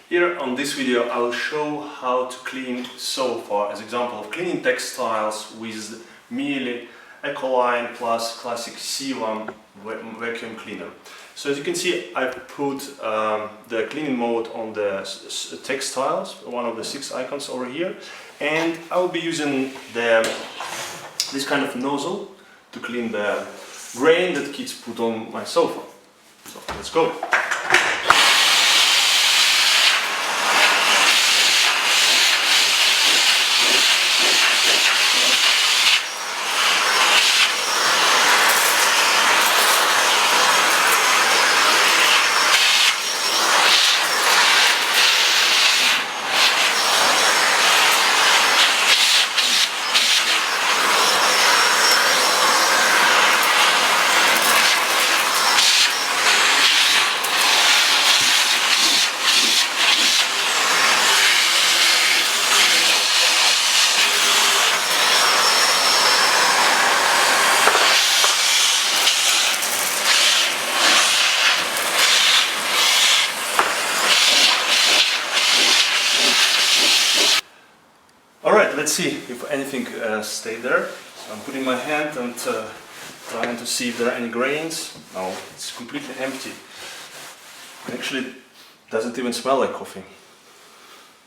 Here on this video I will show how to clean sofa as example of cleaning textiles with Miele Ecoline Classic C1 vacuum cleaner. So as you can see, I've put the cleaning mode on the textiles, one of the 6 icons over here, and I will be using this kind of nozzle to clean the grain that gets put on my sofa. So let's go. Alright, let's see if anything stayed there. So I'm putting my hand and trying to see if there are any grains. No, it's completely empty. Actually, it doesn't even smell like coffee.